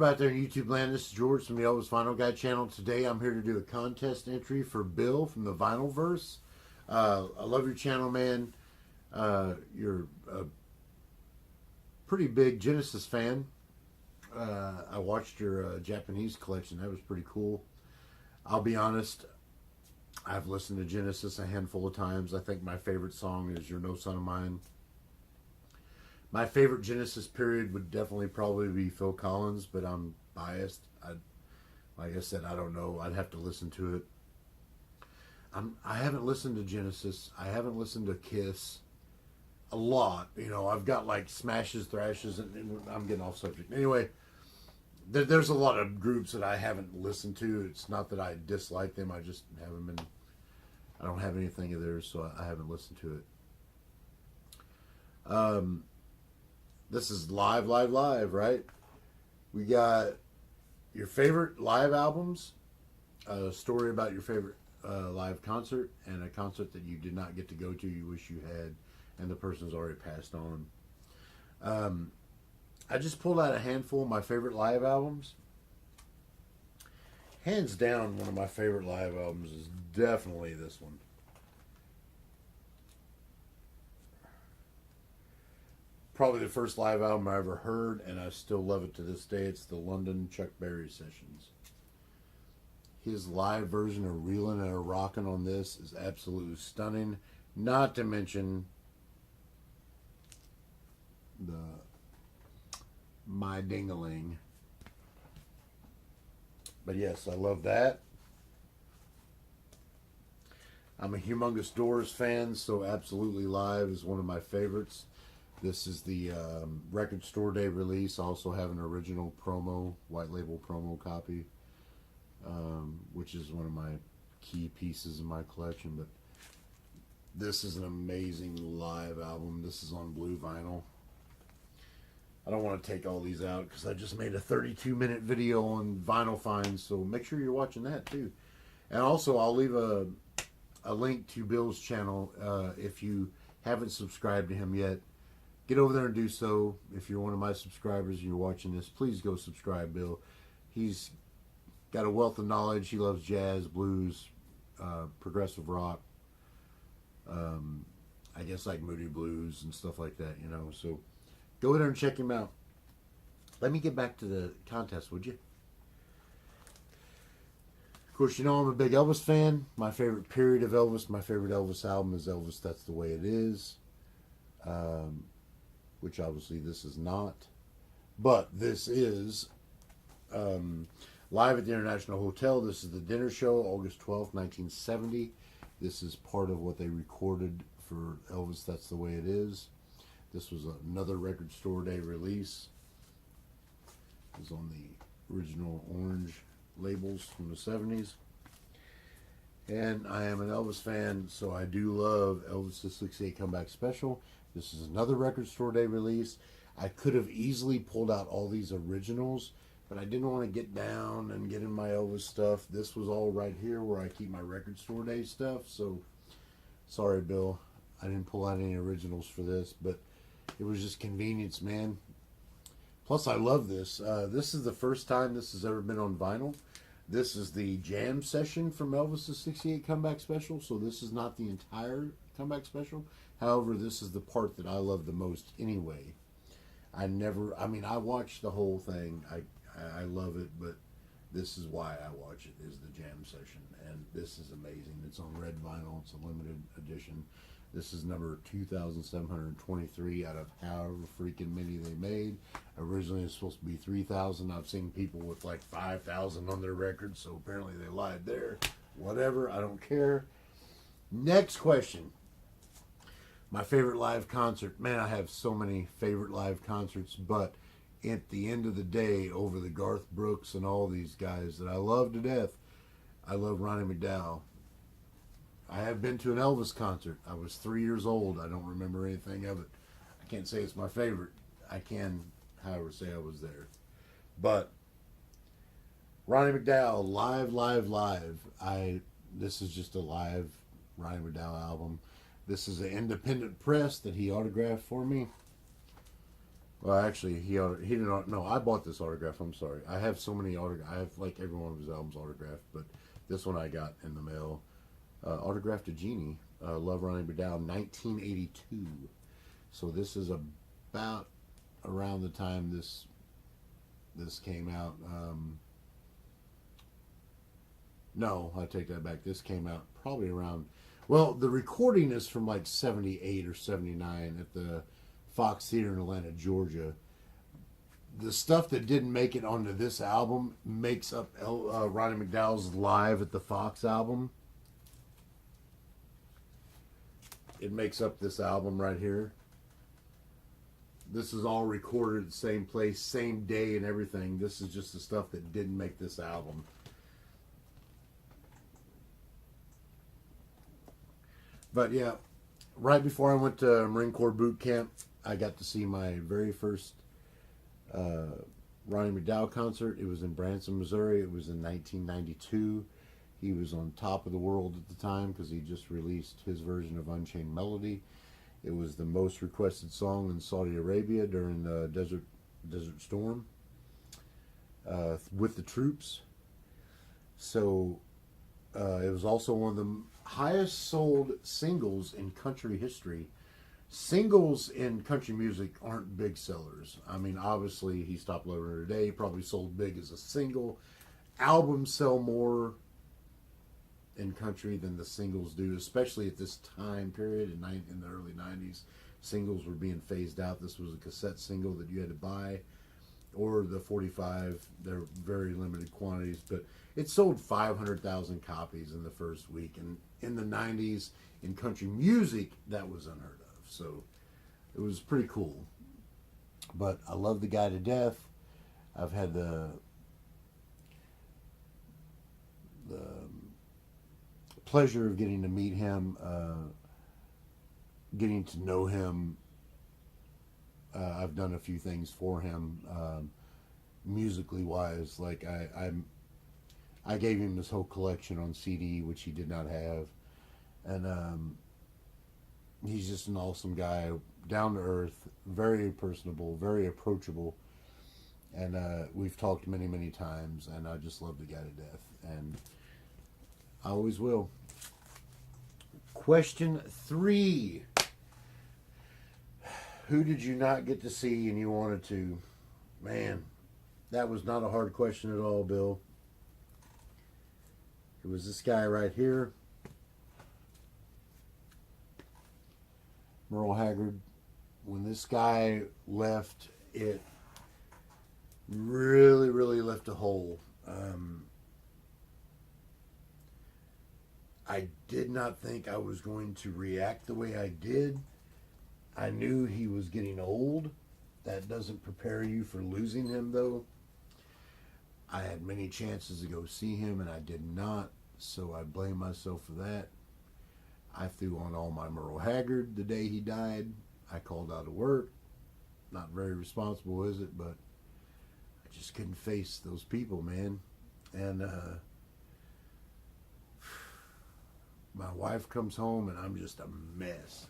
everybody out there in YouTube land. This is George from the Elvis Vinyl Guy channel. Today I'm here to do a contest entry for Bill from the Vinylverse. I love your channel, man. You're a pretty big Genesis fan. I watched your Japanese collection. That was pretty cool. I'll be honest, I've listened to Genesis a handful of times. I think my favorite song is You're No Son of Mine. My favorite Genesis period would definitely probably be Phil Collins, but I'm biased. Like I said, I don't know. I'd have to listen to it. I haven't listened to Genesis. I haven't listened to Kiss a lot. You know, I've got like Smashes, Thrashes, and I'm getting off subject. Anyway, there's a lot of groups that I haven't listened to. It's not that I dislike them. I just haven't been. I don't have anything of theirs, so I haven't listened to it. This is live, right? We got your favorite live albums, a story about your favorite live concert, and a concert that you did not get to go to, you wish you had, and the person's already passed on. I just pulled out a handful of my favorite live albums. Hands down, one of my favorite live albums is definitely this one. Probably the first live album I ever heard, and I still love it to this day. It's the London Chuck Berry sessions. His live version of Reelin' and a Rockin' on this is absolutely stunning. Not to mention the My Ding-a-Ling. But yes, I love that. I'm a humongous Doors fan, so absolutely live is one of my favorites. This is the Record Store Day release. I also have an original promo, white label promo copy, which is one of my key pieces in my collection. But this is an amazing live album. This is on blue vinyl. I don't want to take all these out because I just made a 32-minute video on vinyl finds, so make sure you're watching that too. And also, I'll leave a link to Bill's channel if you haven't subscribed to him yet. Get over there and do so. If you're one of my subscribers and you're watching this, please go subscribe, Bill. He's got a wealth of knowledge. He loves jazz, blues, progressive rock. I guess like Moody Blues and stuff like that, you know. So go there and check him out. Let me get back to the contest, would you? Of course, you know I'm a big Elvis fan. My favorite period of Elvis, my favorite Elvis album is Elvis, That's the Way It Is. Which obviously this is not. But this is live at the International Hotel. This is the dinner show, August 12th, 1970. This is part of what they recorded for Elvis, That's the Way It Is. This was another Record Store Day release. It was on the original orange labels from the 70s. And I am an Elvis fan, so I do love Elvis' 68 Comeback Special. This is another Record Store Day release. I could have easily pulled out all these originals, but I didn't want to get down and get in my Elvis stuff. This was all right here where I keep my Record Store Day stuff, so sorry, Bill. I didn't pull out any originals for this, but it was just convenience, man. Plus, I love this. This is the first time this has ever been on vinyl. This is the jam session from Elvis' 68 Comeback Special, so this is not the entire comeback special. However, this is the part that I love the most anyway. I watched the whole thing. I love it, but this is why I watch it, is the jam session. And this is amazing. It's on red vinyl. It's a limited edition. This is number 2,723 out of however freaking many they made. Originally, it's supposed to be 3,000. I've seen people with like 5,000 on their records, so apparently they lied there. Whatever, I don't care. Next question. My favorite live concert. Man, I have so many favorite live concerts, but at the end of the day, over the Garth Brooks and all these guys that I love to death, I love Ronnie McDowell. I have been to an Elvis concert. I was 3 years old. I don't remember anything of it. I can't say it's my favorite. I can, however, say I was there. But Ronnie McDowell, live. This is just a live Ronnie McDowell album. This is an independent press that he autographed for me. Well, actually, he didn't. No, I bought this autograph. I'm sorry. I have so many autographs. I have like every one of his albums autographed, but this one I got in the mail, autographed to Jeannie. Love Ronnie McDowell, 1982. So this is about around the time this came out. No, I take that back. This came out probably around. Well, the recording is from like 78 or 79 at the Fox Theater in Atlanta, Georgia. The stuff that didn't make it onto this album makes up Ronnie McDowell's Live at the Fox album. It makes up this album right here. This is all recorded at the same place, same day and everything. This is just the stuff that didn't make this album. But yeah, right before I went to Marine Corps boot camp, I got to see my very first Ronnie McDowell concert. It was in Branson, Missouri. It was in 1992. He was on top of the world at the time because he just released his version of Unchained Melody. It was the most requested song in Saudi Arabia during the Desert Storm with the troops. So it was also one of the highest sold singles in country history. Singles in country music aren't big sellers. I mean, obviously, He Stopped Loving Her Today probably sold big as a single. Albums sell more in country than the singles do, especially at this time period in the early 90s. Singles were being phased out. This was a cassette single that you had to buy, or the 45. They're very limited quantities, but it sold 500,000 copies in the first week. And in the 90s, in country music, that was unheard of. So it was pretty cool. But I love the guy to death. I've had the pleasure of getting to meet him, getting to know him. I've done a few things for him, musically wise. Like I gave him his whole collection on CD, which he did not have, and he's just an awesome guy, down to earth, very personable, very approachable, and we've talked many, many times, and I just love the guy to death, and I always will. Question 3. Who did you not get to see and you wanted to? Man, that was not a hard question at all, Bill. It was this guy right here. Merle Haggard. When this guy left, it really, really left a hole. I did not think I was going to react the way I did. I knew he was getting old. That doesn't prepare you for losing him, though. I had many chances to go see him, and I did not, so I blame myself for that. I threw on all my Merle Haggard the day he died. I called out of work. Not very responsible, is it? But I just couldn't face those people, man. And my wife comes home, and I'm just a mess.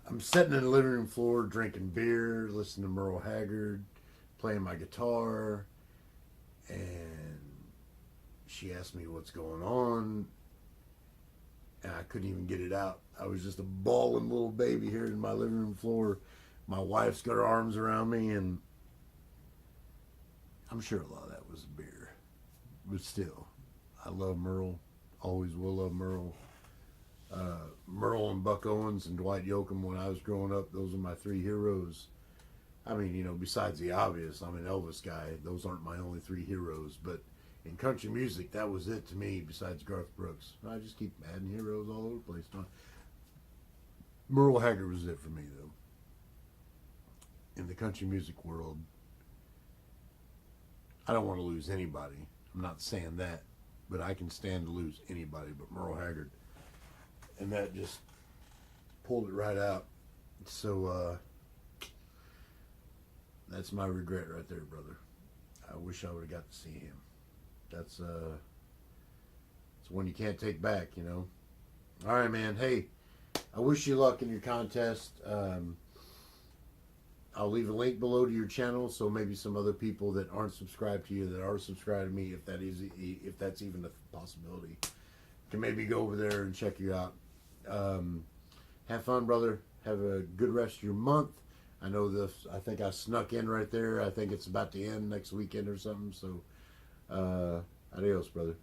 I'm sitting in the living room floor drinking beer, listening to Merle Haggard, playing my guitar, and she asked me what's going on, and I couldn't even get it out. I was just a bawling little baby here in my living room floor. My wife's got her arms around me, and I'm sure a lot of that was beer. But still, I love Merle. Always will love Merle. Merle and Buck Owens and Dwight Yoakam, when I was growing up, those are my 3 heroes. I mean, you know, besides the obvious, I'm an Elvis guy. Those aren't my only 3 heroes. But in country music, that was it to me, besides Garth Brooks. I just keep adding heroes all over the place. Merle Haggard was it for me, though. In the country music world, I don't want to lose anybody. I'm not saying that, but I can stand to lose anybody but Merle Haggard. And that just pulled it right out. So that's my regret right there, brother. I wish I would have got to see him. That's one you can't take back, you know. All right, man. Hey, I wish you luck in your contest. I'll leave a link below to your channel, so maybe some other people that aren't subscribed to you that are subscribed to me, if that's even a possibility, can maybe go over there and check you out. Have fun, brother. Have a good rest of your month. I know this. I think I snuck in right there. I think it's about to end next weekend or something. So, adios, brother.